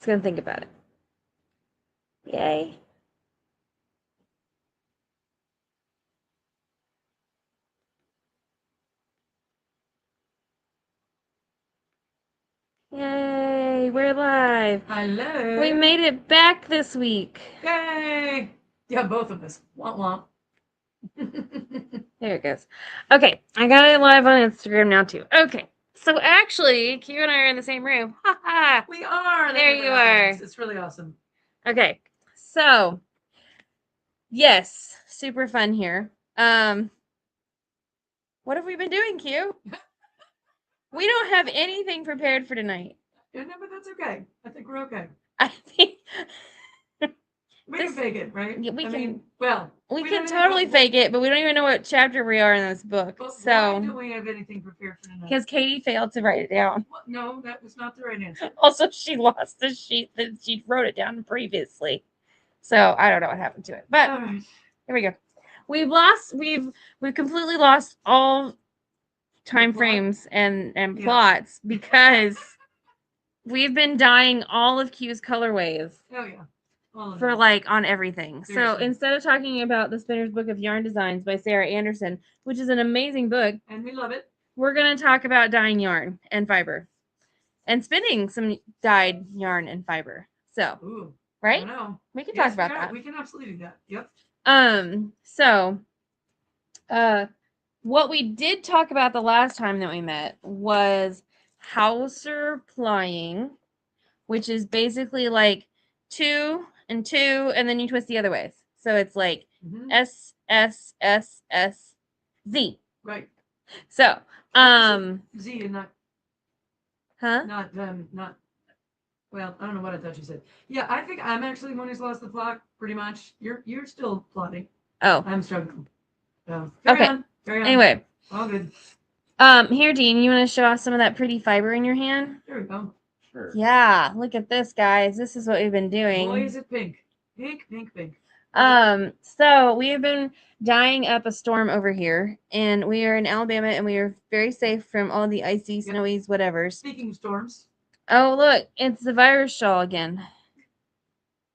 It's gonna think about it. Yay. Yay, we're live. Hello. We made it back this week. Yay. Yeah, both of us. Womp womp. There it goes. Okay, I got it live on Instagram now too. Okay, so actually, Q and I are in the same room. Ha ha. We are. There you are. It's really awesome. Okay, so yes, super fun here. What have we been doing, Q? We don't have anything prepared for tonight. Yeah, no, but that's okay. I think we're okay. I think We can fake it, right? Yeah, we can totally fake it, but we don't even know what chapter we are in this book. But So why don't we have anything prepared for tonight? Because Katie failed to write it down. Well, no, that was not the right answer. Also, she lost the sheet that she wrote it down previously. So I don't know what happened to it. But All right. Here we go. We've completely lost all time frames and plots because we've been dyeing all of Q's colorways. Oh yeah. For like on everything. Seriously. So instead of talking about the Spinner's Book of Yarn Designs by Sarah Anderson, which is an amazing book, and we love it, we're going to talk about dyeing yarn and fiber and spinning some dyed yarn and fiber. So, ooh, right? I know. We can talk about that. We can absolutely do that. Yep. What we did talk about the last time that we met was Hauser plying, which is basically like 2 and 2, and then you twist the other ways. So it's like S, S, S, S, Z. Right. So, Z and not, not, well, I don't know what I thought you said. Yeah, I think I'm actually one who's lost the plot, pretty much. You're still plotting. Oh. I'm struggling. So, Carry on. Anyway. All good. Here, Dean, you want to show off some of that pretty fiber in your hand? There we go. Sure. Yeah, look at this, guys. This is what we've been doing. Boy, is it pink. Pink, pink, pink. So we have been dyeing up a storm over here, and we are in Alabama, and we are very safe from all the icy, snowy, whatevers. Speaking of storms. Oh, look, it's the virus shawl again.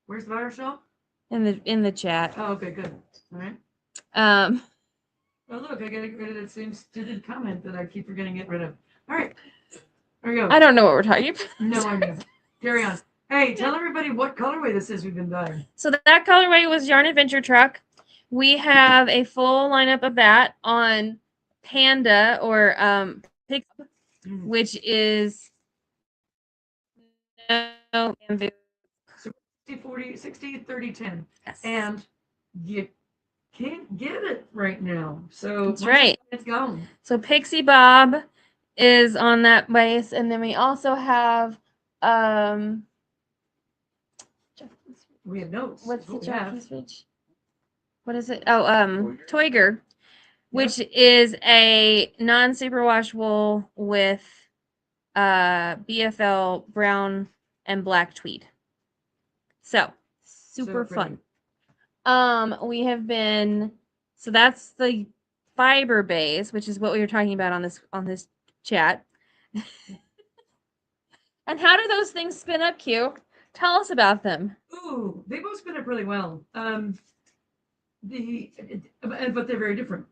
Where's the virus shawl? In the chat. Oh, okay, good. All right. Oh, look, I got to get rid of that same stupid comment that I keep forgetting to get rid of. All right. There we go. I don't know what we're talking about. No idea. Carry on. Hey, tell everybody what colorway this is we've been dyeing. So that colorway was Yarn Adventure Truck. We have a full lineup of that on Panda or Pick, which is 60, 40, 60, 30, 10. Yes. And you can't get it right now. So that's right. It's gone. So Pixie Bob is on that base, and then we also have we have notes. What's the Jackie's Ridge? What is it? Oh, Toiger, which is a non-superwash wool with BFL brown and black tweed. So super fun. We have been, so that's the fiber base, which is what we were talking about on this chat. And how do those things spin up, Q? Tell us about them. Ooh, they both spin up really well. But they're very different.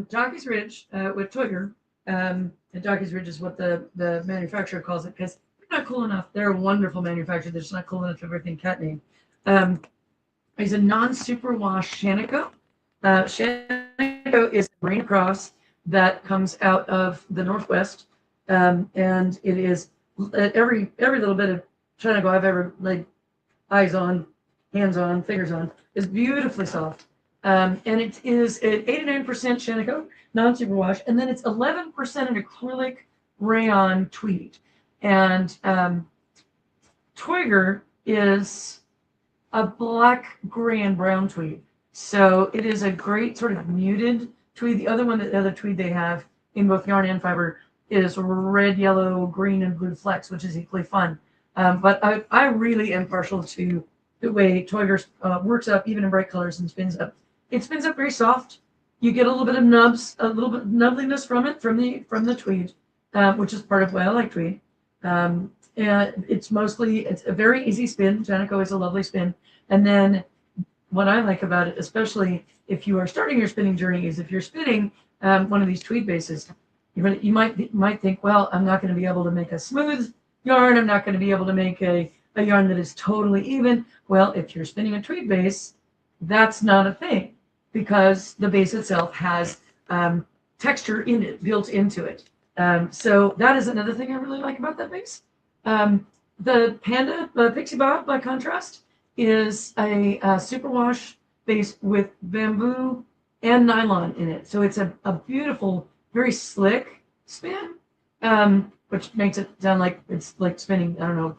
Jockey's Ridge with Toiger. And Jockey's Ridge is what the manufacturer calls it because they're not cool enough. They're a wonderful manufacturer. They're just not cool enough to have everything cat name. Is a non-superwash Shanico. Shanico is a grain cross that comes out of the Northwest, and it is every little bit of Shanico I've ever laid eyes on, hands on, fingers on is beautifully soft, and it is at 89% Shanico, non-superwash, and then it's 11% an acrylic rayon tweed, and Toiger is a black, gray, and brown tweed. So it is a great sort of muted tweed. The other tweed they have in both yarn and fiber is red, yellow, green, and blue flecks, which is equally fun. But I really am partial to the way Toiger works up, even in bright colors, and spins up. It spins up very soft. You get a little bit of nubs, a little bit of nubbliness from it, from the tweed, which is part of why I like tweed. And And it's a very easy spin. Janico is a lovely spin. And then what I like about it, especially if you are starting your spinning journey, is if you're spinning one of these tweed bases, you might think, well, I'm not going to be able to make a smooth yarn. I'm not going to be able to make a yarn that is totally even. Well, if you're spinning a tweed base, that's not a thing because the base itself has texture in it, built into it. So that is another thing I really like about that base. The Panda Pixie Bob, by contrast, is a superwash base with bamboo and nylon in it. So it's a beautiful, very slick spin, which makes it sound like it's like spinning, I don't know,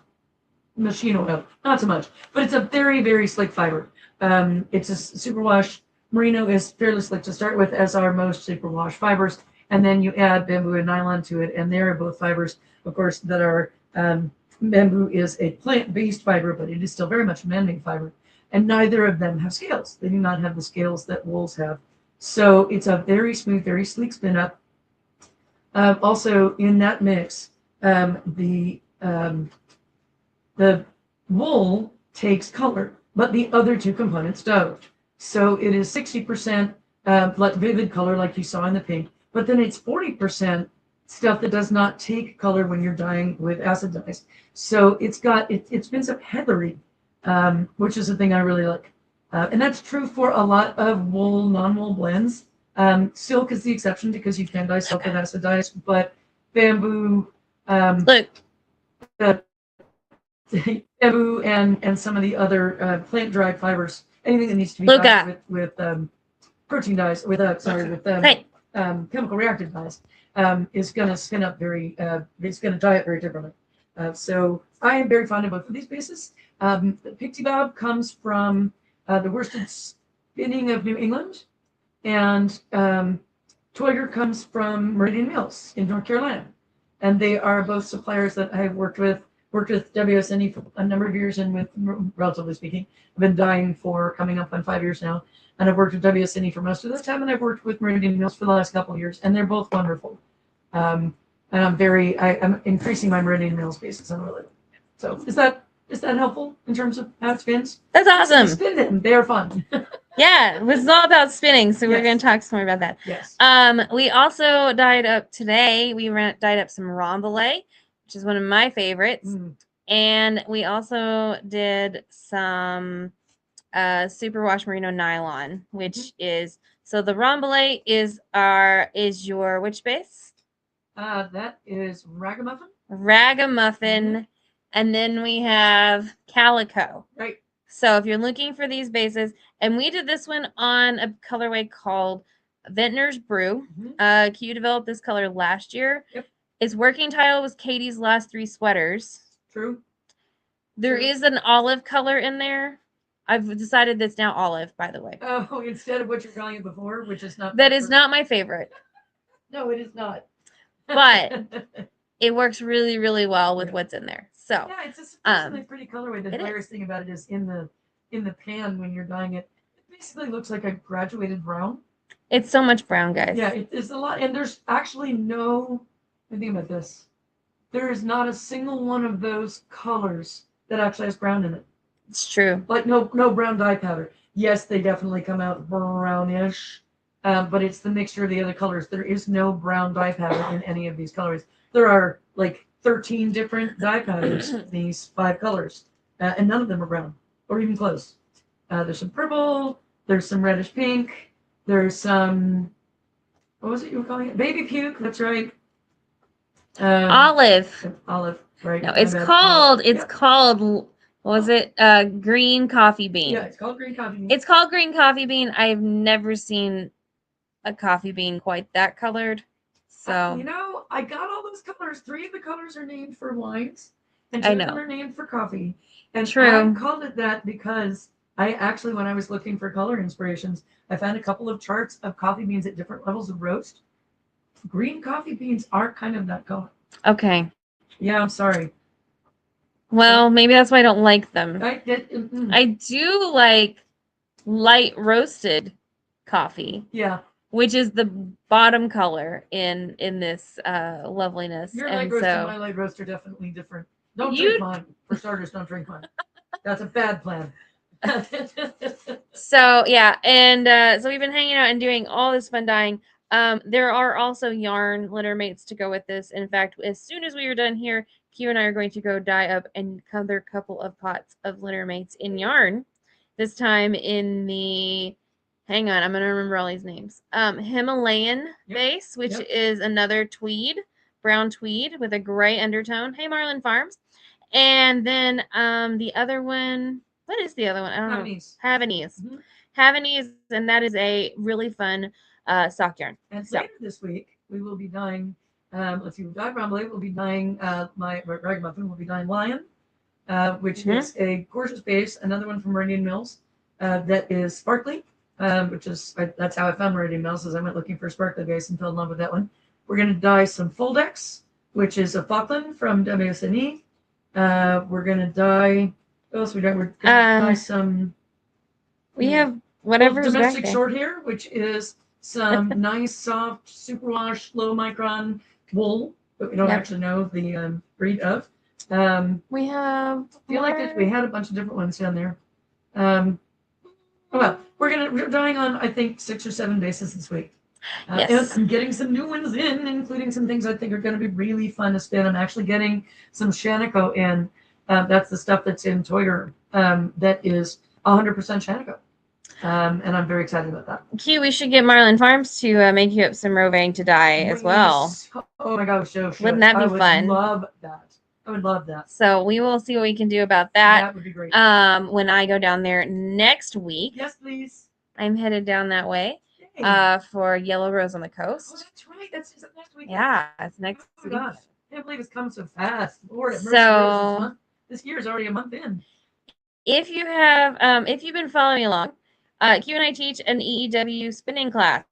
machine oil. Not so much, but it's a very, very slick fiber. It's a superwash. Merino is fairly slick to start with, as are most superwash fibers. And then you add bamboo and nylon to it, and they're both fibers, of course, that are bamboo is a plant-based fiber, but it is still very much a man-made fiber. And neither of them have scales. They do not have the scales that wools have. So it's a very smooth, very sleek spin up. Also in that mix, the wool takes color, but the other two components don't. So it is 60% vivid color like you saw in the pink, but then it's 40% stuff that does not take color when you're dyeing with acid dyes. So it spins up heathery, which is the thing I really like. And that's true for a lot of wool, non-wool blends. Silk is the exception because you can dye silk with acid dyes, but bamboo, Look, bamboo and some of the other plant dried fibers, anything that needs to be dyed with protein dyes, with chemical reactive dyes, is going to spin up it's going to dye it very differently. So I am very fond of both of these bases. The Pixie Bob comes from the worsted spinning of New England, and Toiger comes from Meridian Mills in North Carolina. And they are both suppliers that I've worked with WSNE for a number of years, and with, relatively speaking, I've been dyeing for coming up on 5 years now. And I've worked with WSNE for most of the time, and I've worked with Meridian Mills for the last couple of years, and they're both wonderful. And I'm increasing my Meridian Mills bases on really. So is that helpful in terms of how it spins? that's awesome. Spin them; they are fun. Yeah, it was all about spinning, so we're going to talk some more about that. Yes. We also dyed up today. We dyed up some Rambouillet, which is one of my favorites, and we also did some superwash merino nylon, which is so the Rambouillet is your which base? That is Ragamuffin. Ragamuffin, and then we have Calico. Right. So if you're looking for these bases, and we did this one on a colorway called Vintner's Brew. Q developed this color last year. Yep. Its working title was Katie's Last 3 Sweaters. True. There is an olive color in there. I've decided that's now olive, by the way. Oh, instead of what you're calling it before, which is not. That is not my favorite. No, it is not. But it works really, really well with what's in there. So yeah, it's a surprisingly pretty colorway. The hilarious thing about it is in the pan when you're dyeing it, it basically looks like a graduated brown. It's so much brown, guys. Yeah, it is a lot, and there's actually no. Think about this. There is not a single one of those colors that actually has brown in it. It's true. Like no brown dye powder. Yes, they definitely come out brownish, but it's the mixture of the other colors. There is no brown dye powder in any of these colors. There are like 13 different dye powders in these 5 colors, and none of them are brown or even close. There's some purple. There's some reddish pink. There's some, what was it you were calling it? Baby puke. That's right. Olive. Olive. Right. No, it's called. It's called. What was it? Green coffee bean. Yeah, it's called green coffee bean. It's called green coffee bean. I've never seen a coffee bean quite that colored. So I got all those colors. 3 of the colors are named for wines, and 2 of them are named for coffee. And I called it that because I actually, when I was looking for color inspirations, I found a couple of charts of coffee beans at different levels of roast. Green coffee beans are kind of that color. Okay. Yeah, I'm sorry. Well, maybe that's why I don't like them. I do like light roasted coffee. Yeah. Which is the bottom color in this loveliness. Your light roast and my light roast are definitely different. Don't drink mine. For starters, don't drink mine. That's a bad plan. So yeah, and so we've been hanging out and doing all this fun dyeing. There are also yarn litter mates to go with this. In fact, as soon as we are done here, Q and I are going to go dye up another couple of pots of litter mates in yarn. This time in the, hang on, I'm gonna remember all these names. Himalayan base, which is another tweed, brown tweed with a gray undertone. Hey, Marlin Farms. And then the other one, what is the other one? I don't know. Havanese. Mm-hmm. Havanese, and that is a really fun sock yarn. And later this week, we will be dyeing, let's see, Dye Bromley will be dyeing, my Ragamuffin will be dyeing Lion, which is a gorgeous base, another one from Meridian Mills that is sparkly, which is, that's how I found Meridian Mills, is I went looking for a sparkly base and fell in love with that one. We're going to dye some Foldex, which is a Falkland from WSNE. We're going to dye, what else we done? We're going to dye some... We have whatever's domestic back short hair, which is some nice, soft, superwash, low micron wool, but we don't actually know the breed of. We have. I feel like we had a bunch of different ones down there. Well, we're dying on, I think, 6 or 7 bases this week. Yes. And I'm getting some new ones in, including some things I think are going to be really fun to spin. I'm actually getting some Shanico in. That's the stuff that's in Toiter. That is 100% Shanico. And I'm very excited about that. Q, we should get Marlin Farms to make you up some rovang to dye as well. Oh my gosh, wouldn't that be fun? I would love that. I would love that. So we will see what we can do about that. That would be great. When I go down there next week. Yes, please. I'm headed down that way. For Yellow Rose on the Coast. Oh, that's right. That's next week. Yeah, it's next week. Gosh, I can't believe it's come so fast. Lord, so this year is already a month in. If you have, if you've been following along, Q and I teach an EEW spinning class,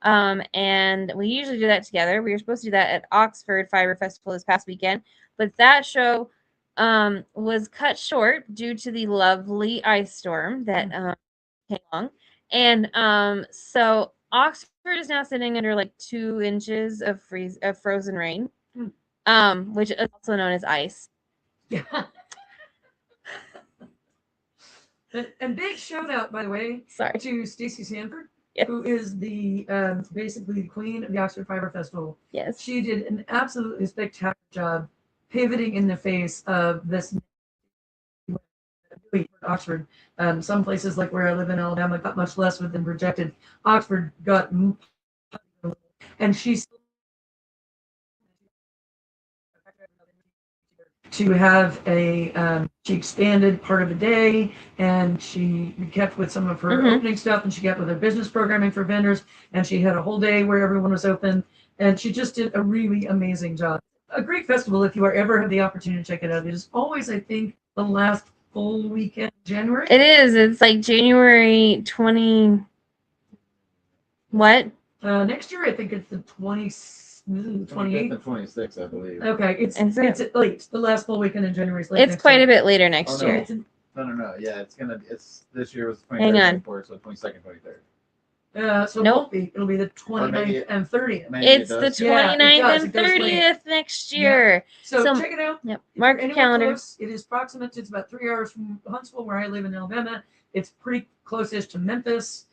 and we usually do that together. We were supposed to do that at Oxford Fiber Festival this past weekend, but that show was cut short due to the lovely ice storm that came along. And so Oxford is now sitting under like 2 inches of frozen rain, which is also known as ice. Yeah. And big shout out, by the way, to Stacey Sanford, who is the basically the queen of the Oxford Fiber Festival. Yes, she did an absolutely spectacular job pivoting in the face of this. Oxford, some places like where I live in Alabama got much less than projected. Oxford got, and she's to have a she expanded part of the day, and she kept with some of her opening stuff, and she kept with her business programming for vendors, and she had a whole day where everyone was open, and she just did a really amazing job. A great festival if you ever have the opportunity to check it out. It is always, I think, the last full weekend in January. It is. It's like January 20. What? Next year, I think it's the 28th. The 26th, I believe. Okay, it's late. The last full weekend in January is late. It's quite a bit later next year. No. Yeah, it's this year was 23rd, Hang on. 24th, so 22nd, 23rd. So nope. It'll be the 29th and 30th. It's the 29th and 30th next year. Yeah. So check it out. Yep. Mark your calendar. Close, it is proximate. It's about 3 hours from Huntsville, where I live in Alabama. It's pretty close-ish to Memphis.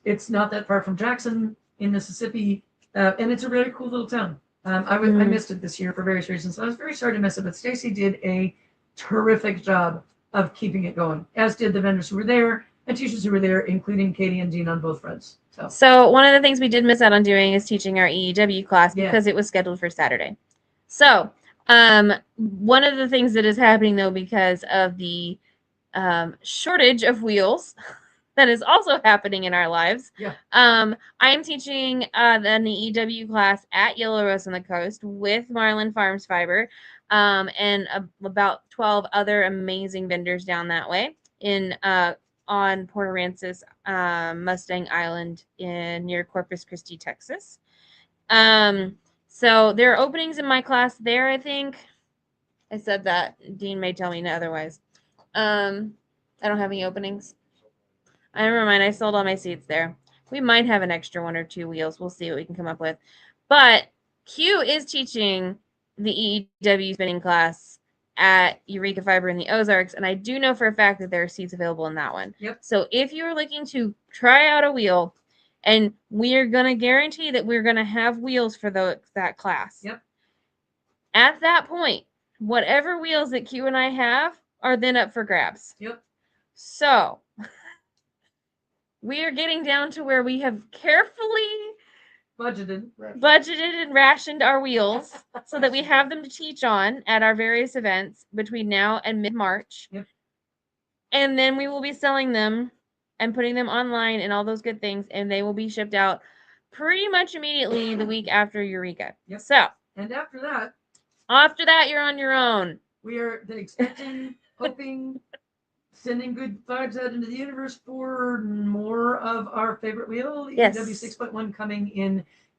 It's not that far from Jackson in Mississippi. And it's a really cool little town. I missed it this year for various reasons. I was very sorry to miss it, but Stacey did a terrific job of keeping it going, as did the vendors who were there and teachers who were there, including Katie and Dean on both fronts. So one of the things we did miss out on doing is teaching our EEW class because it was scheduled for Saturday. So one of the things that is happening, though, because of the shortage of wheels that is also happening in our lives. I am teaching an EEW class at Yellow Rose on the Coast with Marlin Farms Fiber and about 12 other amazing vendors down that way on Port Aransas, Mustang Island near Corpus Christi, Texas. So there are openings in my class there, I think. I said that. Dean may tell me otherwise. I don't have any openings. Never mind, I sold all my seats there. We might have an extra 1 or 2 wheels. We'll see what we can come up with. But Q is teaching the EEW spinning class at Eureka Fiber in the Ozarks, and I do know for a fact that there are seats available in that one. Yep. So if you're looking to try out a wheel, and we are going to guarantee that we're going to have wheels for that class. Yep. At that point, whatever wheels that Q and I have are then up for grabs. Yep. So we are getting down to where we have carefully budgeted and rationed our wheels so that we have them to teach on at our various events between now and mid-March. Yep. And then we will be selling them and putting them online and all those good things, and they will be shipped out pretty much immediately the week after Eureka. Yep. So, and after that, you're on your own. We are expecting, hoping, sending good vibes out into the universe for more of our favorite wheel, Yes. EW 6.1, coming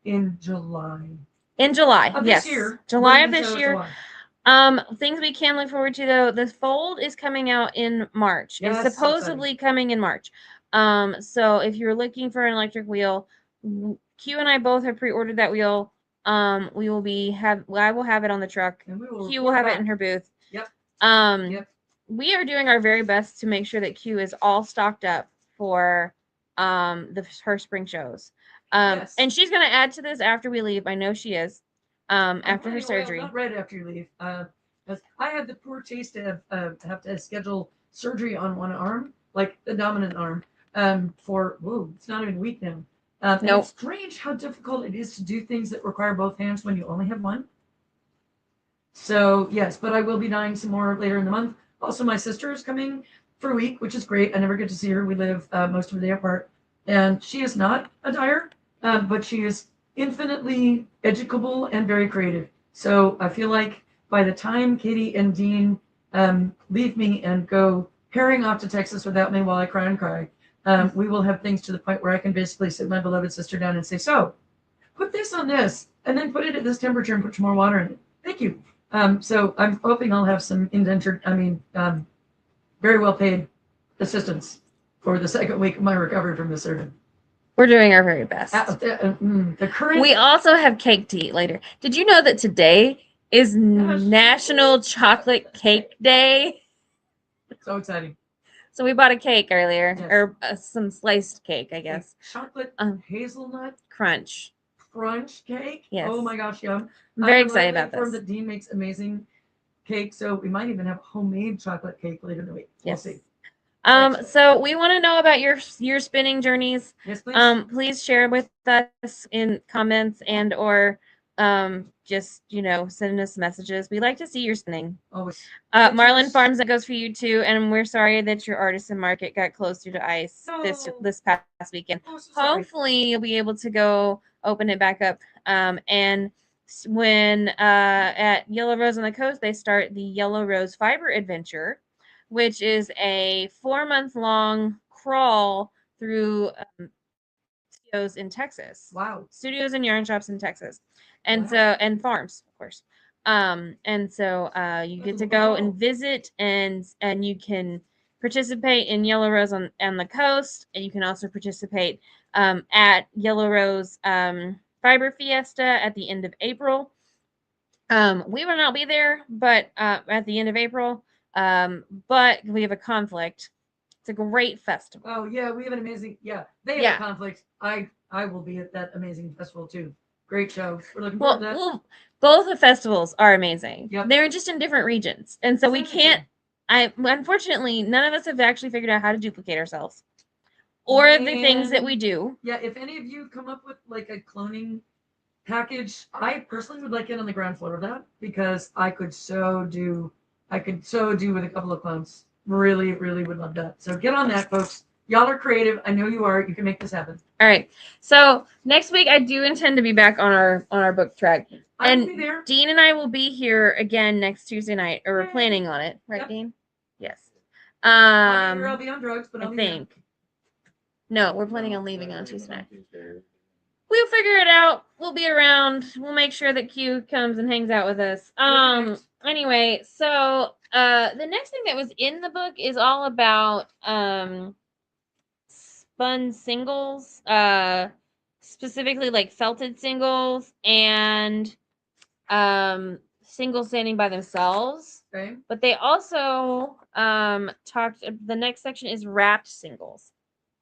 in July. In July, Of yes. This year. July of this year. July. Things we can look forward to though. The Fold is coming out in March. Yes, It's supposedly coming in March. So if you're looking for an electric wheel, Q and I both have pre-ordered that wheel. I will have it on the truck. And Q will have it in her booth. Yep. Yep. We are doing our very best to make sure that Q is all stocked up for her spring shows. Yes. And she's gonna add to this after we leave. I know she is. After her surgery. Not right after you leave. I had the poor taste to have to schedule surgery on one arm, like the dominant arm, it's not even a week now. Nope. It's strange how difficult it is to do things that require both hands when you only have one. So yes, but I will be dying some more later in the month. Also, my sister is coming for a week, which is great. I never get to see her. We live most of the day apart, and she is not a dyer, but she is infinitely educable and very creative. So I feel like by the time Katie and Dean leave me and go herring off to Texas without me while I cry and cry, we will have things to the point where I can basically sit my beloved sister down and say, so put this on this and then put it at this temperature and put some more water in it. Thank you. So I'm hoping I'll have some very well paid assistance for the second week of my recovery from the surgery. We're doing our very best. We also have cake to eat later. Did you know that today is National Chocolate Cake Day? So exciting. So we bought a cake earlier, yes. Or some sliced cake, I guess. Chocolate hazelnut crunch cake. Yes. Oh my gosh, yum! I'm very excited about this. That Dean makes amazing cake, so we might even have homemade chocolate cake later in the week. Yes. We'll see. So we want to know about your spinning journeys. Yes, please. Please share with us in comments and or just send us messages. We like to see your spinning. Always. Marlin Farms, that goes for you too. And we're sorry that your artisan market got closed due to ice this past weekend. Hopefully you'll be able to go open it back up. And when at Yellow Rose on the Coast, they start the Yellow Rose Fiber Adventure, which is a 4-month-long crawl through studios in Texas. Wow. Studios and yarn shops in Texas. And farms, of course. And so you get to go and visit and you can participate in Yellow Rose on the coast, and you can also participate at Yellow Rose Fiber Fiesta at the end of April. We will not be there, but at the end of April. But we have a conflict. It's a great festival. Oh yeah, we have an amazing they have a conflict. I will be at that amazing festival too. Great show. We're looking forward to that. Well, both the festivals are amazing. Yep. They're just in different regions. And so we can't unfortunately none of us have actually figured out how to duplicate ourselves. Or the things that we do. Yeah, if any of you come up with like a cloning package, I personally would like it on the ground floor of that, because I could so do with a couple of clones. Really, really would love that. So get on that, folks. Y'all are creative. I know you are. You can make this happen. All right. So next week I do intend to be back on our book track. I will be there. Dean and I will be here again next Tuesday night, or we're planning on it, right, Dean? Yes. I'll be on drugs, but I think. No, we're planning on leaving on Tuesday night. We'll figure it out. We'll be around. We'll make sure that Q comes and hangs out with us. Anyway, so the next thing that was in the book is all about spun singles, specifically like felted singles and singles standing by themselves. Okay. But they also talked. The next section is wrapped singles.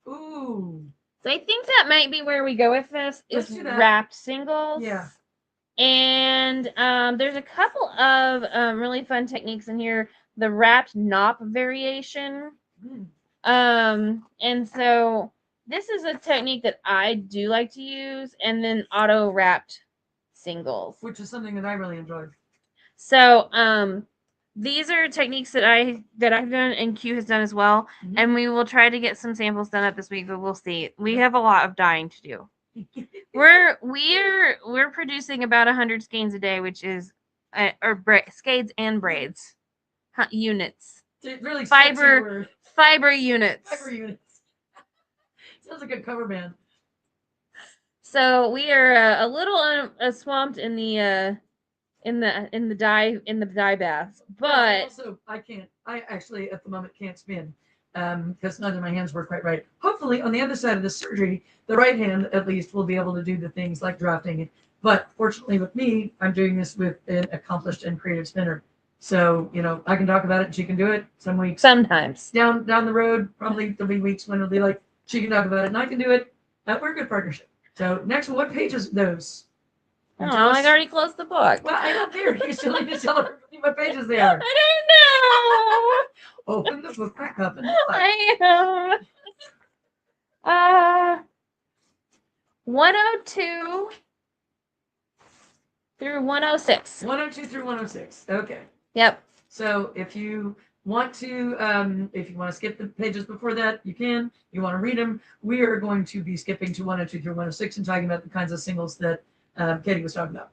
Ooh. So I think that might be where we go with this. Let's Is do that. wrapped singles. Yeah. And there's a couple of really fun techniques in here. The wrapped knot variation. And so this is a technique that I do like to use, and then auto wrapped singles, which is something that I really enjoyed. So these are techniques that I've done and Q has done as well, and we will try to get some samples done up this week, but we'll see. We have a lot of dyeing to do. We're producing about 100 skeins a day, which is scades and braids units. Really fiber units. Fiber units. Sounds like a cover band. So we are a little swamped in the dye bath, but also I actually at the moment can't spin because neither of my hands work quite right. Hopefully on the other side of the surgery, the right hand at least will be able to do the things like drafting. But fortunately with me, I'm doing this with an accomplished and creative spinner. So, I can talk about it and she can do it some weeks. Sometimes. Down the road, probably there'll be weeks when it'll be like, she can talk about it and I can do it. We're a good partnership. So next, what pages are those? Oh, I already closed the book. Well, I don't care. You still need to tell everybody what pages they are. I don't know. Open the book back up and I am. 102 through 106. 102 through 106. Okay. Yep. So if you want to skip the pages before that, you can. You want to read them. We are going to be skipping to 102 through 106 and talking about the kinds of singles that Katy was talking about.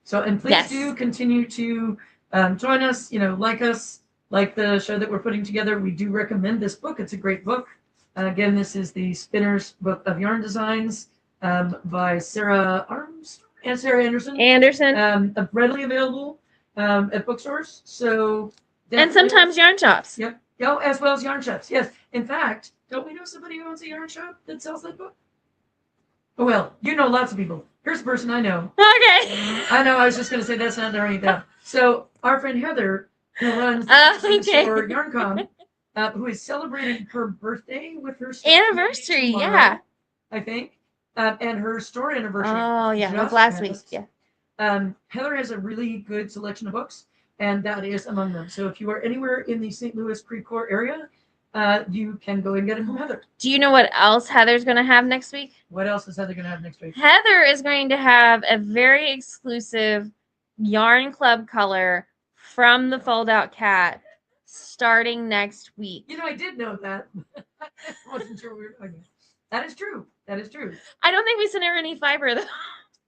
So, and please do continue to join us, like us, like the show that we're putting together. We do recommend this book. It's a great book. Again, this is the Spinner's Book of Yarn Designs by Sarah Armstrong and Sarah Anderson. Readily available at bookstores. So, and sometimes yarn shops. Yep. Oh, as well as yarn shops. Yes. In fact, don't we know somebody who owns a yarn shop that sells that book? Oh, well, you know lots of people. Here's a person I know. Okay. I know. I was just going to say that's not narrowing it down. So our friend Heather, who runs the store YarnCom, who is celebrating her birthday with her anniversary, tomorrow, I think, and her store anniversary. Oh yeah, it was last week. Yeah. Heather has a really good selection of books, and that is among them. So if you are anywhere in the St. Louis Pre-Core area, you can go and get it from Heather. Do you know what else Heather's going to have next week? What else is Heather going to have next week? Heather is going to have a very exclusive Yarn Club color from the Fold Out Cat starting next week. I did know that. I wasn't sure we were talking. That is true. That is true. I don't think we sent her any fiber though.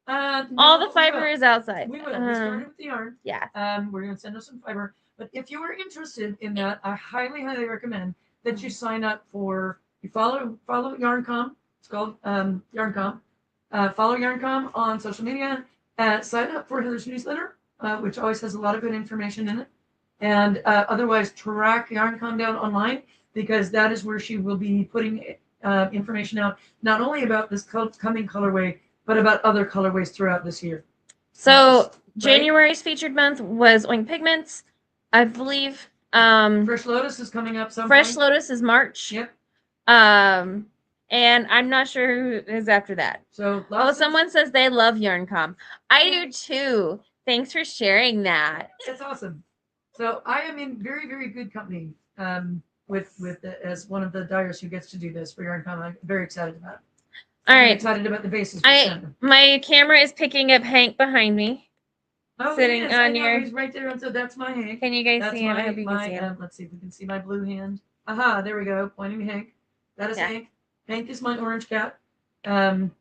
No, all the fiber is outside. We will. We started with the yarn. Yeah. We're going to send her some fiber. But if you are interested in that, I highly, highly recommend that you sign up for, you follow YarnCom. It's called YarnCom. Follow YarnCom on social media. Sign up for Heather's newsletter, which always has a lot of good information in it. And otherwise, track YarnCom down online, because that is where she will be putting information out, not only about this coming colorway, but about other colorways throughout this year. So January's featured month was Oink Pigments, I believe. Fresh Lotus is coming up. Fresh Lotus is March. Yep. And I'm not sure who is after that. So someone says they love YarnCom. I do too. Thanks for sharing that. That's awesome. So I am in very, very good company as one of the dyers who gets to do this for YarnCom. I'm very excited about it. I'm excited about the bases. My camera is picking up Hank behind me. Oh, sitting on your. He's right there, and so that's my Hank. Can you guys see him? I hope you can see him. Let's see if we can see my blue hand. Aha, there we go. Pointing to Hank. That is Hank. Hank is my orange cat. And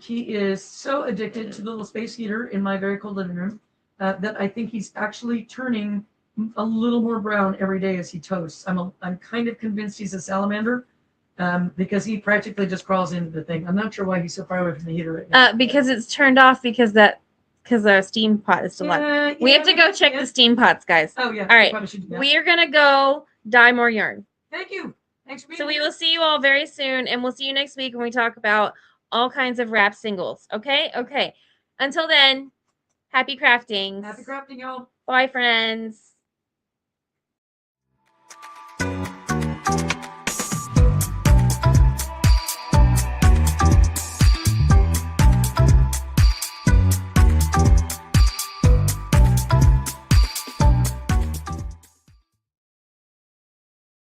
he is so addicted to the little space heater in my very cold living room that I think he's actually turning a little more brown every day as he toasts. I'm kind of convinced he's a salamander. Because he practically just crawls into the thing. I'm not sure why he's so far away from the heater right now. Because it's turned off because the steam pot is still on. We have to go check the steam pots, guys. Oh yeah. All right. We are gonna go dye more yarn. Thank you. Thanks for being here. So we will see you all very soon, and we'll see you next week when we talk about all kinds of wrap singles. Okay. Okay. Until then, happy crafting. Happy crafting, y'all. Bye, friends.